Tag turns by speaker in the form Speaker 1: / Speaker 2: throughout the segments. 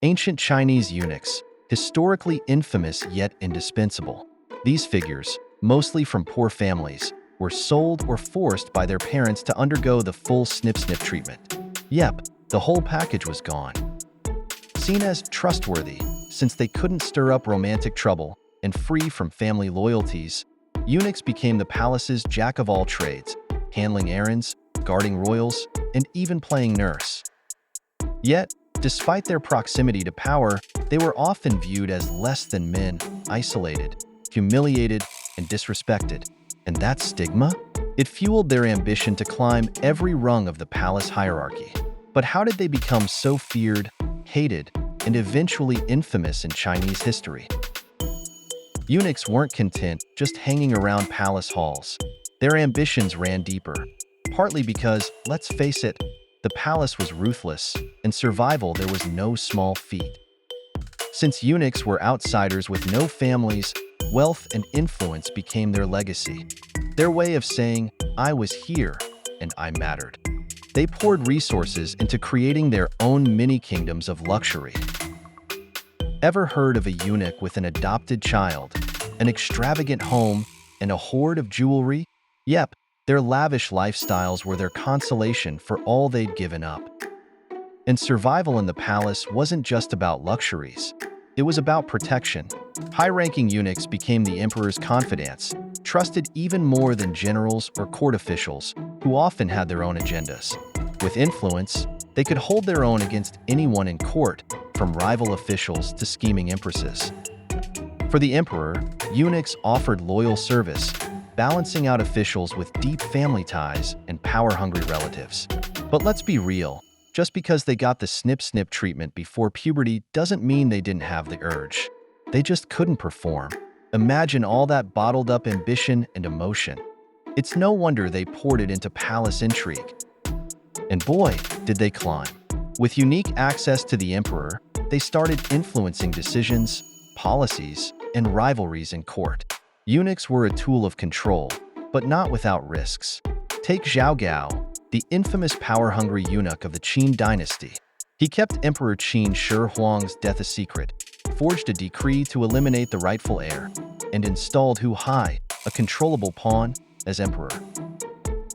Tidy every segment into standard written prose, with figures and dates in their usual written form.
Speaker 1: Ancient Chinese eunuchs, historically infamous yet indispensable. These figures, mostly from poor families, were sold or forced by their parents to undergo the full snip-snip treatment. Yep, the whole package was gone. Seen as trustworthy, since they couldn't stir up romantic trouble and free from family loyalties, eunuchs became the palace's jack-of-all-trades, handling errands, guarding royals, and even playing nurse. Yet, despite their proximity to power, they were often viewed as less than men, isolated, humiliated, and disrespected. And that stigma? It fueled their ambition to climb every rung of the palace hierarchy. But how did they become so feared, hated, and eventually infamous in Chinese history? Eunuchs weren't content just hanging around palace halls. Their ambitions ran deeper, partly because, let's face it, the palace was ruthless, and survival there was no small feat. Since eunuchs were outsiders with no families, wealth and influence became their legacy. Their way of saying, "I was here, and I mattered." They poured resources into creating their own mini-kingdoms of luxury. Ever heard of a eunuch with an adopted child, an extravagant home, and a hoard of jewelry? Yep, their lavish lifestyles were their consolation for all they'd given up. And survival in the palace wasn't just about luxuries. It was about protection. High-ranking eunuchs became the emperor's confidants, trusted even more than generals or court officials, who often had their own agendas. With influence, they could hold their own against anyone in court, from rival officials to scheming empresses. For the emperor, eunuchs offered loyal service, balancing out officials with deep family ties and power-hungry relatives. But let's be real, just because they got the snip-snip treatment before puberty doesn't mean they didn't have the urge. They just couldn't perform. Imagine all that bottled-up ambition and emotion. It's no wonder they poured it into palace intrigue. And boy, did they climb. With unique access to the emperor, they started influencing decisions, policies, and rivalries in court. Eunuchs were a tool of control, but not without risks. Take Zhao Gao, the infamous power-hungry eunuch of the Qin dynasty. He kept Emperor Qin Shi Huang's death a secret, forged a decree to eliminate the rightful heir, and installed Hu Hai, a controllable pawn, as emperor.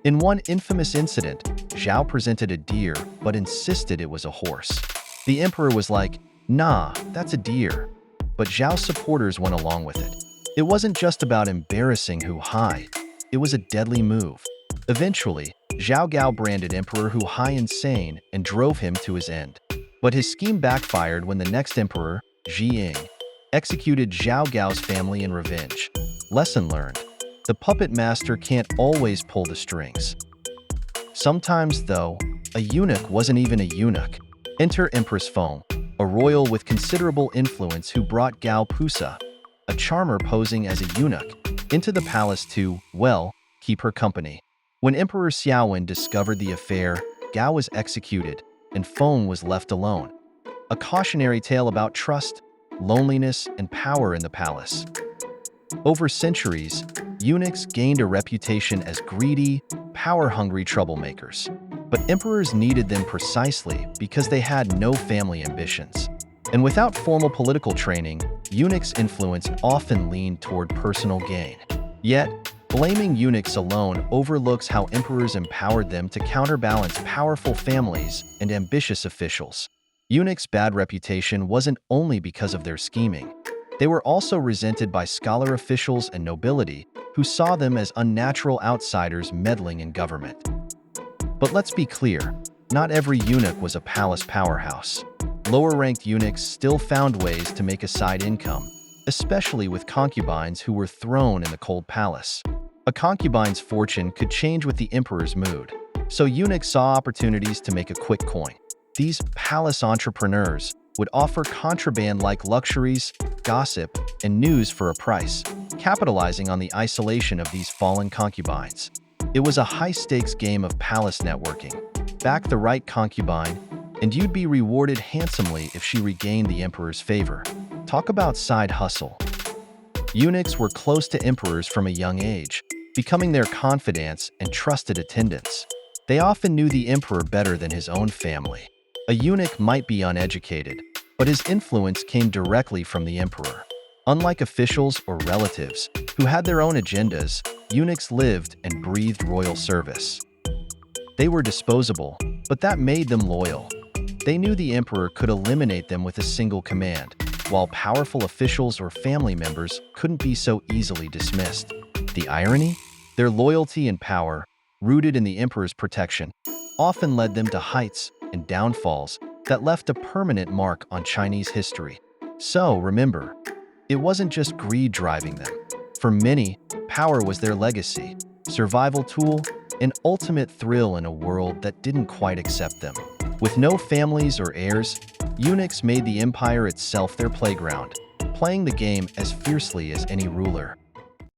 Speaker 1: In one infamous incident, Zhao presented a deer but insisted it was a horse. The emperor was like, "Nah, that's a deer." But Zhao's supporters went along with it. It wasn't just about embarrassing Hu Hai, it was a deadly move. Eventually, Zhao Gao branded Emperor Hu Hai insane and drove him to his end. But his scheme backfired when the next emperor, Ji Ying, executed Zhao Gao's family in revenge. Lesson learned: the puppet master can't always pull the strings. Sometimes, though, a eunuch wasn't even a eunuch. Enter Empress Feng, a royal with considerable influence who brought Gao Pusa, a charmer posing as a eunuch, into the palace to, well, keep her company. When Emperor Xiaowen discovered the affair, Gao was executed, and Feng was left alone. A cautionary tale about trust, loneliness, and power in the palace. Over centuries, eunuchs gained a reputation as greedy, power-hungry troublemakers. But emperors needed them precisely because they had no family ambitions. And without formal political training, eunuchs' influence often leaned toward personal gain. Yet, blaming eunuchs alone overlooks how emperors empowered them to counterbalance powerful families and ambitious officials. Eunuchs' bad reputation wasn't only because of their scheming. They were also resented by scholar officials and nobility, who saw them as unnatural outsiders meddling in government. But let's be clear, not every eunuch was a palace powerhouse. Lower-ranked eunuchs still found ways to make a side income, especially with concubines who were thrown in the cold palace. A concubine's fortune could change with the emperor's mood, so eunuchs saw opportunities to make a quick coin. These palace entrepreneurs would offer contraband-like luxuries, gossip, and news for a price, capitalizing on the isolation of these fallen concubines. It was a high-stakes game of palace networking. Back the right concubine, and you'd be rewarded handsomely if she regained the emperor's favor. Talk about side hustle. Eunuchs were close to emperors from a young age, becoming their confidants and trusted attendants. They often knew the emperor better than his own family. A eunuch might be uneducated, but his influence came directly from the emperor. Unlike officials or relatives, who had their own agendas, eunuchs lived and breathed royal service. They were disposable, but that made them loyal. They knew the emperor could eliminate them with a single command, while powerful officials or family members couldn't be so easily dismissed. The irony? Their loyalty and power, rooted in the emperor's protection, often led them to heights and downfalls that left a permanent mark on Chinese history. So, remember, it wasn't just greed driving them. For many, power was their legacy, survival tool, an ultimate thrill in a world that didn't quite accept them. With no families or heirs, eunuchs made the empire itself their playground, playing the game as fiercely as any ruler.